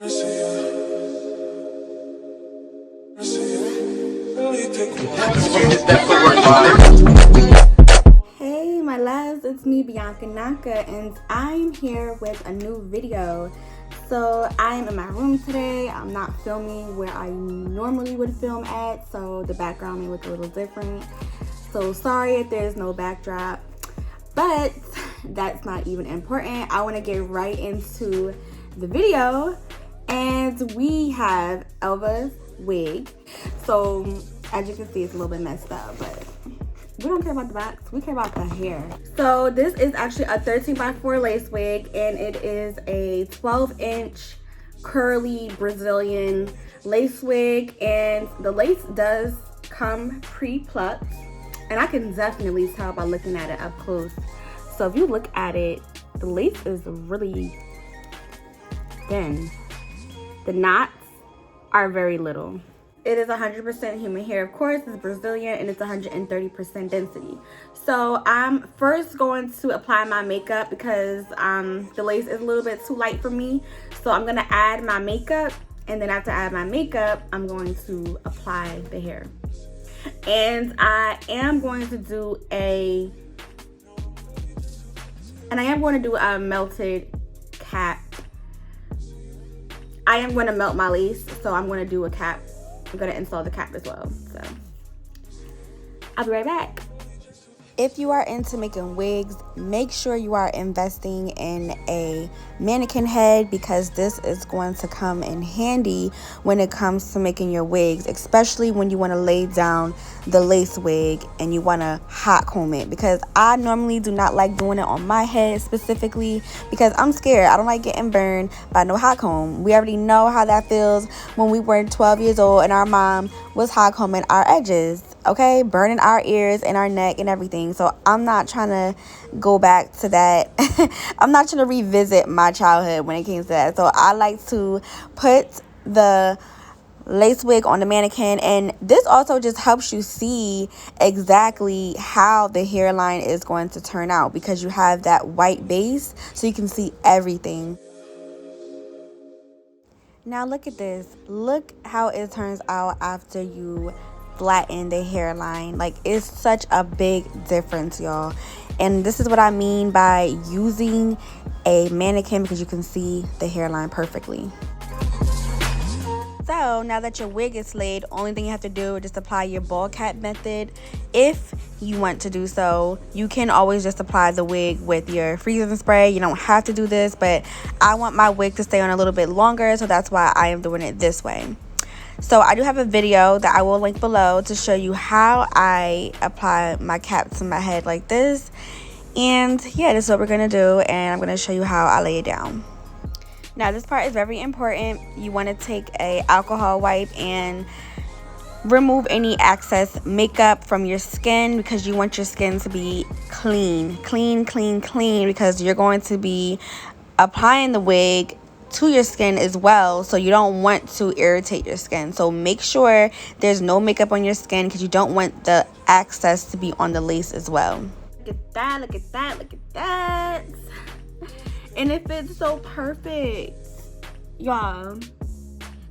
Hey my loves, it's me Bianca Naka and I'm here with a new video. So I am in my room today. I'm not filming where I normally would film at, so the background may look a little different. So sorry if there's no backdrop, but that's not even important. I want to get right into the video, and we have Elva's wig. So as you can see, it's a little bit messed up, but we don't care about the box, we care about the hair. So this is actually a 13x4 lace wig, and it is a 12-inch curly Brazilian lace wig, and the lace does come pre-plucked, and I can definitely tell by looking at it up close. So if you look at it, the lace is really thin. The knots are very little. It is 100% human hair, of course. It's Brazilian and it's 130% density. So I'm first going to apply my makeup because the lace is a little bit too light for me. So I'm gonna add my makeup, and then after I add my makeup, I'm going to apply the hair. And I am going to do a melted cap. I am going to melt my lace, so I'm going to do a cap. I'm going to install the cap as well. So I'll be right back. If you are into making wigs, make sure you are investing in a mannequin head, because this is going to come in handy when it comes to making your wigs, especially when you want to lay down the lace wig and you want to hot comb it, because I normally do not like doing it on my head specifically because I'm scared. I don't like getting burned by no hot comb. We already know how that feels when we were 12 years old and our mom was hot combing our edges, okay, burning our ears and our neck and everything. So I'm not trying to go back to that. I'm not trying to revisit my childhood when it came to that. So I like to put the lace wig on the mannequin, and this also just helps you see exactly how the hairline is going to turn out, because you have that white base so you can see everything. Now look at this. Look how it turns out after you flatten the hairline. Like, it's such a big difference, y'all. And this is what I mean by using a mannequin, because you can see the hairline perfectly. So now that your wig is laid, only thing you have to do is just apply your ball cap method. If you want to do so, you can always just apply the wig with your freezing spray. You don't have to do this, but I want my wig to stay on a little bit longer, so that's why I am doing it this way. So I do have a video that I will link below to show you how I apply my cap to my head like this. And yeah, this is what we're gonna do, and I'm gonna show you how I lay it down. Now this part is very important. You want to take a alcohol wipe and remove any excess makeup from your skin, because you want your skin to be clean, because you're going to be applying the wig to your skin as well, so you don't want to irritate your skin. So make sure there's no makeup on your skin, because you don't want the excess to be on the lace as well. Look at that, look at that, look at that. And it fits so perfect. Y'all,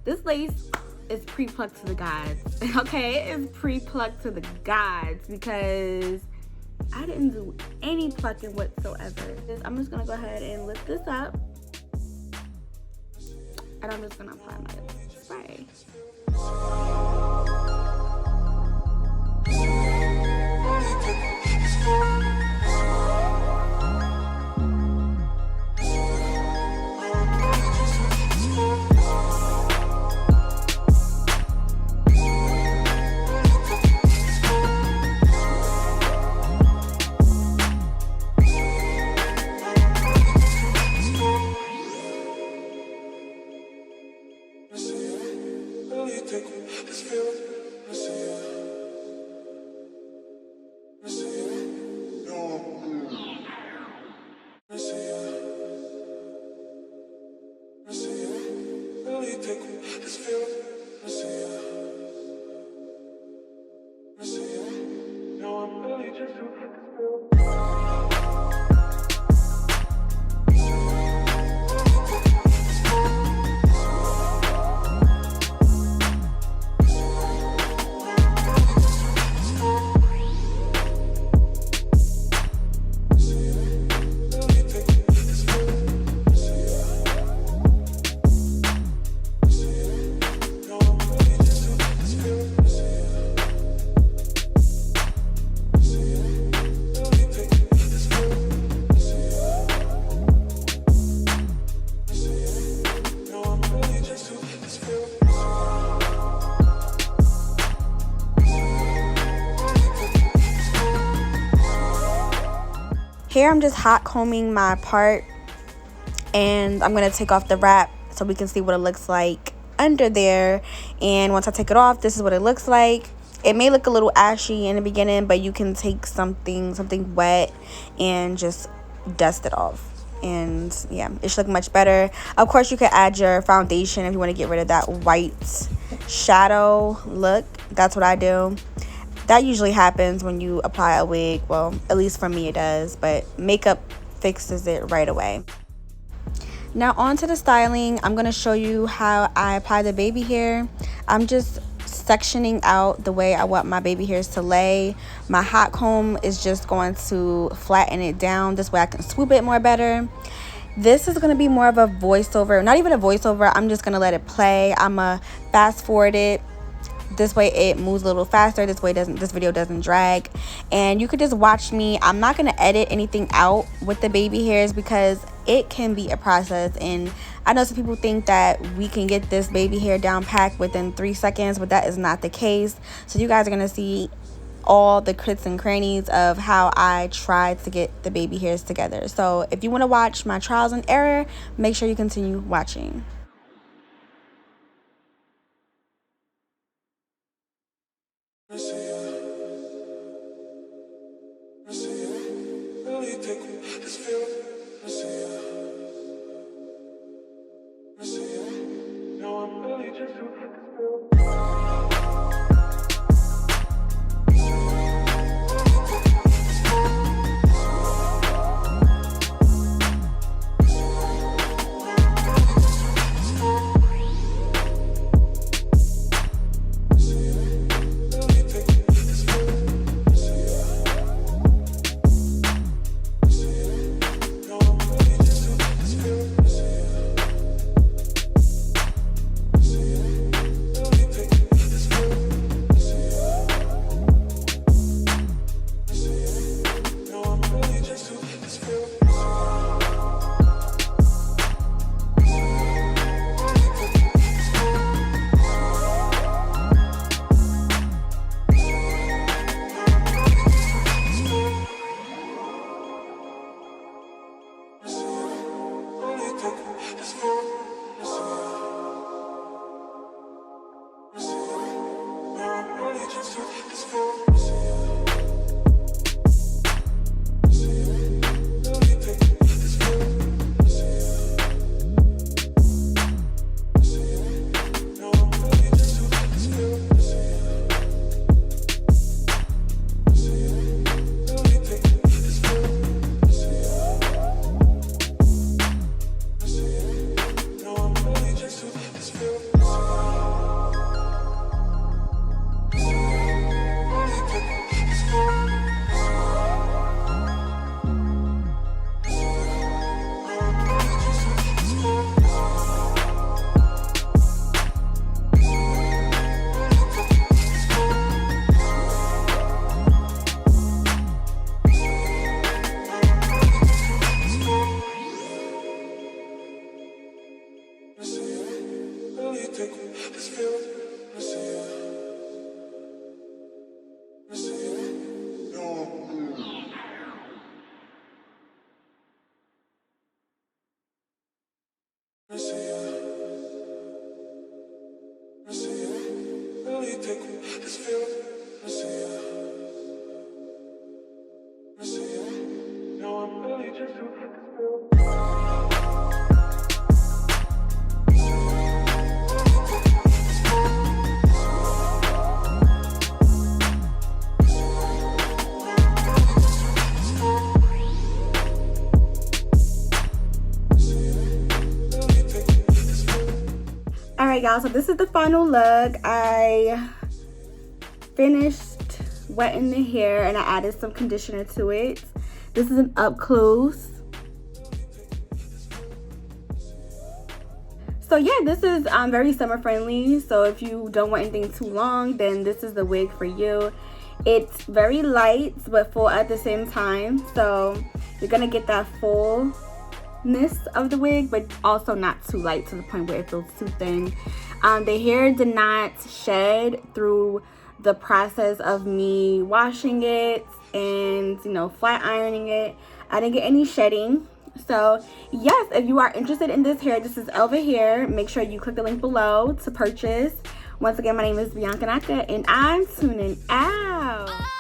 this lace is pre-plucked to the gods. Okay, it is pre-plucked to the gods, because I didn't do any plucking whatsoever. I'm just gonna go ahead and lift this up, and I'm just gonna apply my spray. Here I'm just hot combing my part, and I'm gonna take off the wrap so we can see what it looks like under there. And once I take it off, this is what it looks like. It may look a little ashy in the beginning, but you can take something wet and just dust it off, and yeah, it should look much better. Of course, you could add your foundation if you want to get rid of that white shadow look. That's what I do. That usually happens when you apply a wig. Well, at least for me it does, but makeup fixes it right away. Now on to the styling. I'm going to show you how I apply the baby hair. I'm just sectioning out the way I want my baby hairs to lay. My hot comb is just going to flatten it down. This way I can swoop it more better. This is going to be more of a voiceover. Not even a voiceover. I'm just going to let it play. I'm going to fast forward it. This way it moves a little faster. This way this video doesn't drag, and you could just watch me. I'm not going to edit anything out with the baby hairs because it can be a process, and I know some people think that we can get this baby hair down packed within 3 seconds, but that is not the case. So you guys are going to see all the crits and crannies of how I try to get the baby hairs together. So if you want to watch my trials and error, make sure you continue watching. Alright y'all, so this is the final look. I finished wetting the hair and I added some conditioner to it. This is an up close. So yeah, this is very summer friendly. So if you don't want anything too long, then this is the wig for you. It's very light but full at the same time. So you're gonna get that fullness of the wig, but also not too light to the point where it feels too thin. The hair did not shed through the process of me washing it and, you know, flat ironing it. I didn't get any shedding. So yes, if you are interested in this hair, this is Elva hair. Make sure you click the link below to purchase. Once again, my name is Bianca Naka, and I'm tuning out.